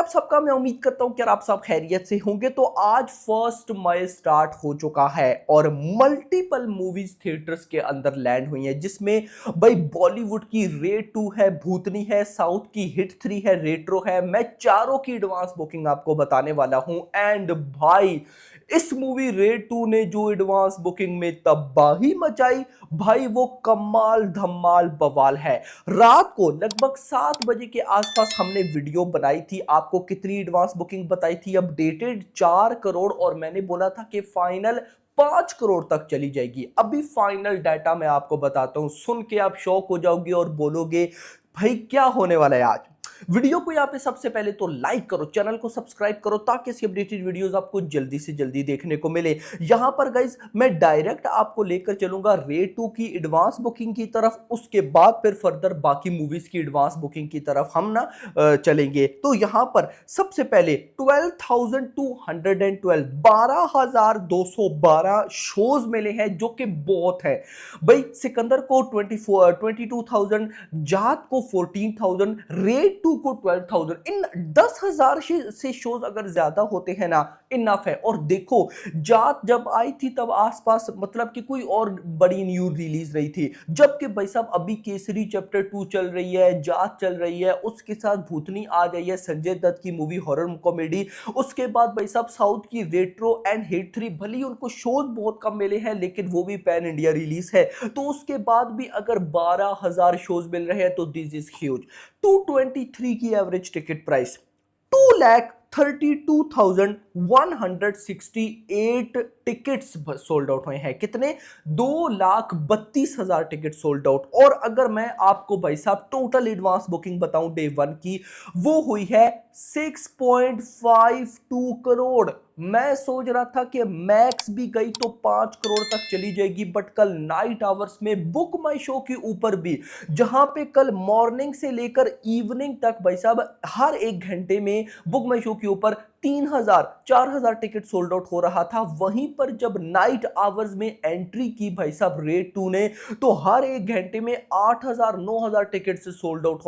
आप सबका? मैं उम्मीद करता हूं कि आप सब खैरियत से होंगे। तो आज 1 मई स्टार्ट हो चुका है और मल्टीपल मूवीज थिएटर्स के अंदर लैंड हुई हैं, जिसमें भाई बॉलीवुड की रेड 2 है, भूतनी है, साउथ की हिट 3 है, रेट्रो है। मैं चारों की एडवांस बुकिंग आपको बताने वाला हूं। एंड भाई इस मूवी रेड 2 ने जो एडवांस बुकिंग में तबाही मचाई, भाई वो कमाल धमाल बवाल है। रात को लगभग 7 बजे के आसपास हमने वीडियो बनाई थी। आपको कितनी एडवांस बुकिंग बताई थी? अपडेटेड 4 करोड़, और मैंने बोला था कि फाइनल 5 करोड़ तक चली जाएगी। अभी फाइनल डाटा मैं आपको बताता हूं, सुन के आप शॉक हो जाओगे और बोलोगे भाई क्या होने वाला है आज। वीडियो को यहाँ पे सबसे पहले तो लाइक करो, चैनल को सब्सक्राइब करो ताकि ऐसी अपडेटेड वीडियोस आपको जल्दी से जल्दी देखने को मिले। यहाँ पर गाइज मैं डायरेक्ट आपको लेकर चलूंगा रेड 2 की एडवांस बुकिंग की तरफ, उसके बाद फिर फर्दर बाकी मूवीज की एडवांस बुकिंग की तरफ हम ना चलेंगे। तो यहाँ पर सबसे पहले 12,212 12,212 शोज मिले हैं, जो कि बहुत है भाई। सिकंदर को 22,000, जात को 14,000, रेड 2 को 12,000। इन 10,000 से शोज अगर ज्यादा होते हैं ना, इनफ है। और देखो जात जब आई थी तब आसपास मतलब कि कोई और बड़ी न्यू रिलीज नहीं थी, जबकि भाई साहब अभी केसरी चैप्टर 2 चल रही है, जात चल रही है, उसके साथ भूतनी आ गई है, संजय दत्त की मूवी हॉरर कॉमेडी। उसके बाद भाई साहब साउथ की रेट्रो एंड हिट 3, भले ही उनको शोज बहुत कम मिले हैं लेकिन वो भी पैन इंडिया रिलीज है। तो उसके बाद भी अगर 12,000 शोज मिल रहे हैं तो दिस इज ह्यूज। 223 की average ticket price, 2,32,168 tickets sold out हुए हैं। कितने? 2,32,000 टिकट सोल्ड आउट। और अगर मैं आपको भाई साहब टोटल एडवांस बुकिंग बताऊं डे 1 की, वो हुई है 6.52 करोड़। मैं सोच रहा था कि मैक्स भी गई तो 5 करोड़ तक चली जाएगी, बट कल नाइट आवर्स में बुक माई शो के ऊपर भी, जहां पे कल मॉर्निंग से लेकर इवनिंग तक भाई साहब हर एक घंटे में बुक माई शो के ऊपर 3,000 4,000 टिकट सोल्ड आउट हो रहा था, वहीं पर जब नाइट आवर्स में एंट्री की भाई साहब रेड 2 ने, तो हर एक घंटे में 8,000 9,000 टिकट से सोल्ड आउट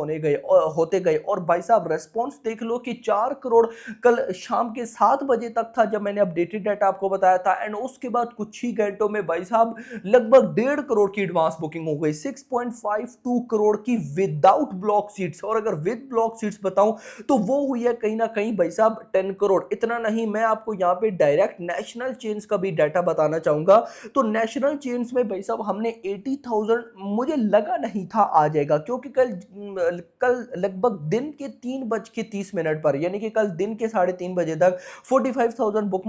होते गए। और भाई साहब रेस्पॉन्स देख लो कि 4 करोड़ कल शाम के 7 बजे तक था जब मैंने अपडेटेड डाटा आपको बताया था। एंड उसके बाद कुछ ही घंटों में भाई साहब लगभग 1.5 करोड़ की एडवांस बुकिंग हो गई, 6.52 करोड़ की विदाउट ब्लॉक सीट्स। और अगर विद ब्लॉक सीट्स बताऊं तो वो हुई है कहीं ना कहीं भाई साहब 10 करोड़। इतना नहीं, मैं आपको यहाँ पे डायरेक्ट नेशनल चेन्स का भी डाटा बताना चाहूंगा। तो नेशनल चेन्स में भाई साहब हमने 80,000, मुझे लगा नहीं था आ जाएगा, क्योंकि कल लगभग दिन के 3:30 पर, यानी कि कल दिन के 3:30 बजे तक 45,000 बुक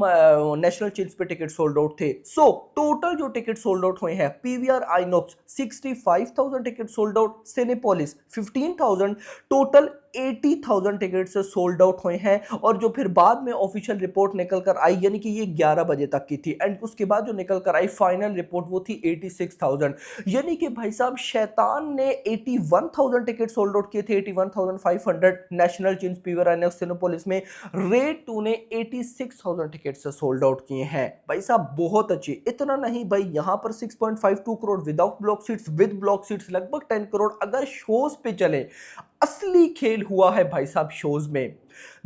नेशनल चेन्स पे टिकट सोल्ड आउट थे। सो टोटल जो टिकट सोल्ड आउट हुए हैं, PVR INOX 65,000 ticket sold out, Cinepolis 15,000, total 80,000 ticket से सोल्ड आउट हुए हैं। और जो फिर बाद में ऑफिशियल रिपोर्ट निकल कर आई, यानी कि ये 11 बजे तक की थी, एंड उसके बाद जो निकल कर आई फाइनल रिपोर्ट वो थी 86,000। यानी कि भाई साहब शैतान ने 81,000 टिकट सोल्ड आउट किए थे, 81,500 national chains PVR INOX Cinepolis में। रेड 2 ने 86,000 टिकट से सोल्ड आउट किए हैं। भाई साहब बहुत अच्छी। इतना नहीं भाई, यहां पर 6.52 crore without block seats, with block seats लगभग 10 करोड़। अगर शोज पे चले, असली खेल हुआ है भाई साहब शोज में।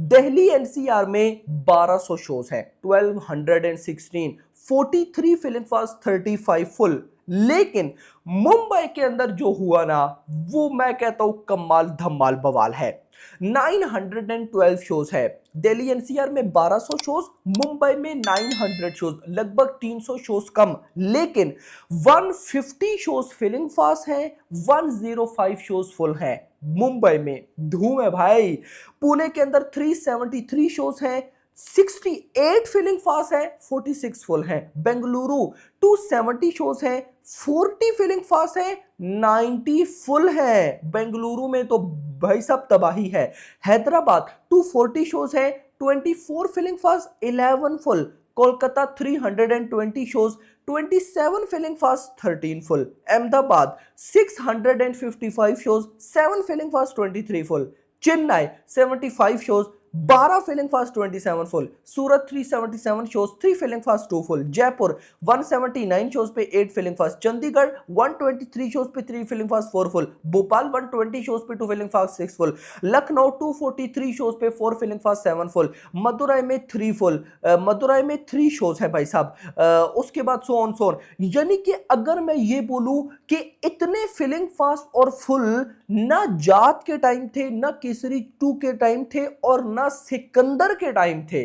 दिल्ली एनसीआर में 1200 शोज है, 1216, 43 फिल्म फास्ट, 35 फुल। लेकिन मुंबई के अंदर जो हुआ ना, वो मैं कहता हूं कमाल धमाल बवाल है। 912 शोज है। दिल्ली एनसीआर में 1200 शोज, मुंबई में 900 शोज, लगभग 300 शोज कम। लेकिन 150 शोज फिलिंग फास्ट है, 105 शोज फुल है। मुंबई में धूम है भाई। पुणे के अंदर 373 शोज हैं, 68 फिलिंग फास्ट है, 46 फुल है। बेंगलुरु 270 शोज हैं, 40 फिलिंग फास्ट है, 90 फुल है। बेंगलुरु में तो भाई साहब तबाही है। हैदराबाद 240 शोज है, 24 filling fast, 11 full. Kolkata 320 shows, 27 filling fast, 13 full. Ahmedabad 655 shows, 7 filling fast, 23 full. Chennai 75 shows, 12 filling fast 27 full, Surat 377 shows 3 filling fast 2 full, Jaipur 179 shows पे 8 फीलिंग फास्ट, चंडीगढ़ 123 शोज पे 3 filling fast 4 full, Bhopal 120 shows पे 2 filling fast 6 full, Lucknow 243 shows पे 4 feeling fast 7 full, Madurai में 3 full, Madurai में 3 shows है भाई साहब, उसके बाद सो ऑन सो, यानी कि अगर मैं ये बोलूं कि इतने फीलिंग फास्ट और फुल ना जाट के टाइम थे, ना केसरी 2 के टाइम थे, और ना सिकंदर के टाइम थे,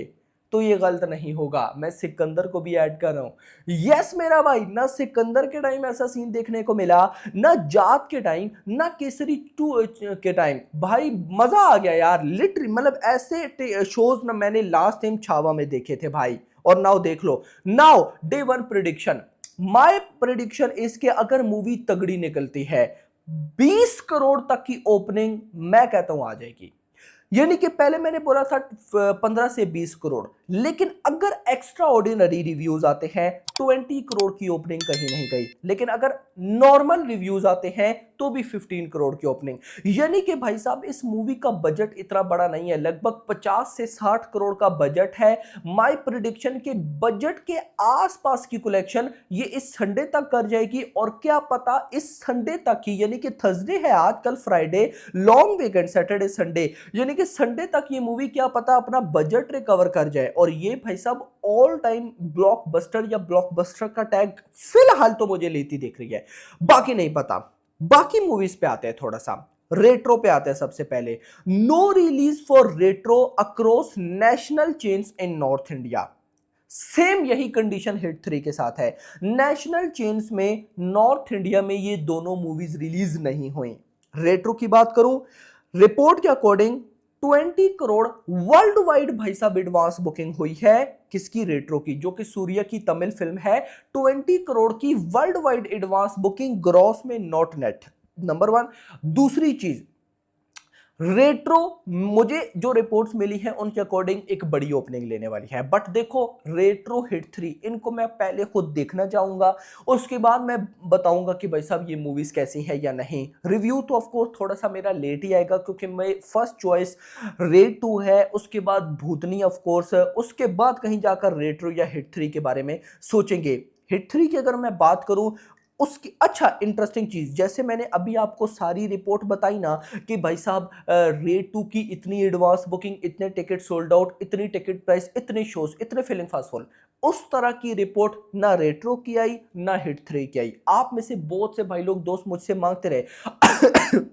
तो ये गलत नहीं होगा। मैं सिकंदर को भी ऐड कर रहा हूं। यस मेरा भाई, ना सिकंदर के टाइम ऐसा सीन देखने को मिला, ना जाट के टाइम, ना केसरी 2 के टाइम। भाई मजा आ गया यार, लिटरली मतलब ऐसे शोज ना मैंने लास्ट टाइम छावा में देखे थे भाई। और नाउ देख लो, now day 1 prediction, my prediction इसके अगर मूवी तगड़ी निकलती है 20 करोड़ तक की ओपनिंग मैं कहता हूं आ जाएगी। यानी कि पहले मैंने बोला था 15 से 20 करोड़, लेकिन अगर एक्स्ट्रा ऑर्डिनरी रिव्यूज आते हैं 20 करोड़ की ओपनिंग कहीं नहीं गई, लेकिन अगर नॉर्मल रिव्यूज आते हैं तो भी 15 करोड़ की ओपनिंग। यानी कि भाई साहब इस मूवी का बजट इतना बड़ा नहीं है, लगभग 50 से 60 करोड़ का बजट है। माय प्रिडिक्शन के बजट के आसपास की कलेक्शन ये इस संडे तक कर जाएगी, और क्या पता इस संडे तक ही, यानी कि थर्सडे है आज, कल Friday, long weekend Saturday Sunday, यानी कि संडे तक ये मूवी क्या पता अपना बजट रिकवर कर जाए, और ये भाई साहब ऑल टाइम ब्लॉकबस्टर या ब्लॉकबस्टर का टैग फिलहाल तो मुझे लेती दिख रही है, बाकी नहीं पता। बाकी मूवीज पे आते हैं, थोड़ा सा रेट्रो पे आते हैं। सबसे पहले no release for Retro across national chains in north India. Same यही कंडीशन हिट 3 के साथ है, नेशनल चेन्स में नॉर्थ इंडिया में ये दोनों मूवीज रिलीज नहीं हुई। रेट्रो की बात करूं, रिपोर्ट के अकॉर्डिंग 20 करोड़ वर्ल्ड वाइड भाई साहब एडवांस बुकिंग हुई है। किसकी? रेट्रो की, जो कि सूर्य की तमिल फिल्म है। 20 करोड़ की world wide advance booking gross में, नॉट नेट, नंबर 1। दूसरी चीज, रेट्रो मुझे जो रिपोर्ट्स मिली हैं उनके अकॉर्डिंग एक बड़ी ओपनिंग लेने वाली है, बट देखो रेट्रो हिट 3 इनको मैं पहले खुद देखना चाहूंगा, उसके बाद मैं बताऊंगा कि भाई साहब ये मूवीज कैसी हैं या नहीं। रिव्यू तो ऑफ कोर्स थोड़ा सा मेरा लेट ही आएगा, क्योंकि मैं फर्स्ट चॉइस रेड 2 है, उसके बाद भूतनी ऑफ कोर्स है, उसके बाद कहीं जाकर रेट्रो या हिट 3 के बारे में सोचेंगे। हिट 3 की अगर मैं बात करूं उसकी, अच्छा इंटरेस्टिंग चीज, जैसे मैंने अभी आपको सारी रिपोर्ट बताई ना कि भाई साहब रेड 2 की इतनी एडवांस बुकिंग, इतने टिकट सोल्ड आउट, इतनी टिकट प्राइस, इतने शोज, इतने फिलिंग फास्ट फुल, उस तरह की रिपोर्ट ना रेट्रो की आई ना हिट 3 की आई। आप में से बहुत से भाई लोग दोस्त मुझसे मांगते रहे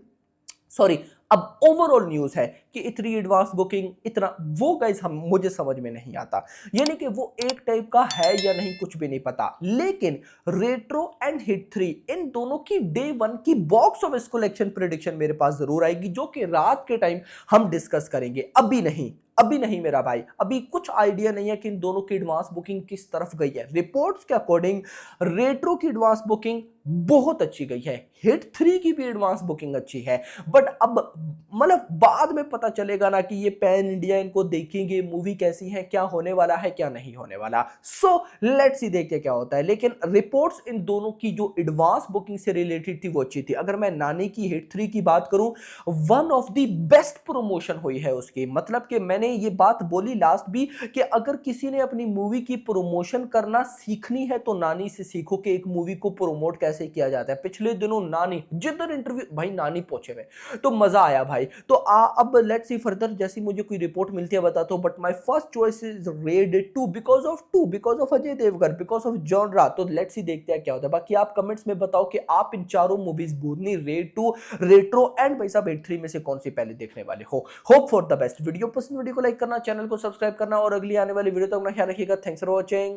सॉरी। अब ओवरऑल न्यूज है कि इतनी एडवांस बुकिंग, इतना वो गाइस हम मुझे समझ में नहीं आता, यानी कि वो एक टाइप का है या नहीं कुछ भी नहीं पता। लेकिन रेट्रो एंड हिट 3 इन दोनों की डे 1 की बॉक्स ऑफिस कलेक्शन प्रेडिक्शन मेरे पास जरूर आएगी, जो कि रात के टाइम हम डिस्कस करेंगे। अभी नहीं मेरा भाई, अभी कुछ आइडिया नहीं है कि इन दोनों की एडवांस बुकिंग किस तरफ गई है। रिपोर्ट्स के अकॉर्डिंग रेट्रो की एडवांस बुकिंग बहुत अच्छी गई है, हिट 3 की भी एडवांस बुकिंग अच्छी है, बट अब मतलब बाद में पता चलेगा ना कि ये पैन इंडिया इनको देखेंगे मूवी कैसी है, क्या होने वाला है क्या नहीं होने वाला। सो लेट्स सी देखते क्या होता है। लेकिन रिपोर्ट्स इन दोनों की जो एडवांस बुकिंग से रिलेटेड थी वो अच्छी थी। अगर मैं नानी की हिट 3 की बात करूं, one of the best promotion हुई है उसकी, मतलब कि मैंने ये बात बोली लास्ट भी कि अगर किसी ने अपनी मूवी की प्रमोशन करना सीखनी है तो नानी से सीखो कि एक मूवी को प्रमोट कैसे किया जाता है। पिछले दिनों नानी जिधर इंटरव्यू, भाई नानी पहुंचे हुए, तो मजा आया भाई। तो अब लेट्स सी फर्दर, जैसी मुझे कोई रिपोर्ट मिलती है बताता हूं, but my first choice is Raid 2 because of Ajay Devgn, because of genre. तो लेट्स सी देखते हैं क्या होता है। बाकी आप कमेंट्स में बताओ कि आप इन चारों movies Bhootni, red 2, retro and भाई साहब हिट 3 में से कौन सी पहले देखने वाले हो। Hope for the best. Video पसंद, वीडियो को लाइक करना, चैनल को सब्सक्राइब करना, और अगली आने वाली वीडियो तक अपना ख्याल रखिएगा। Thanks for watching.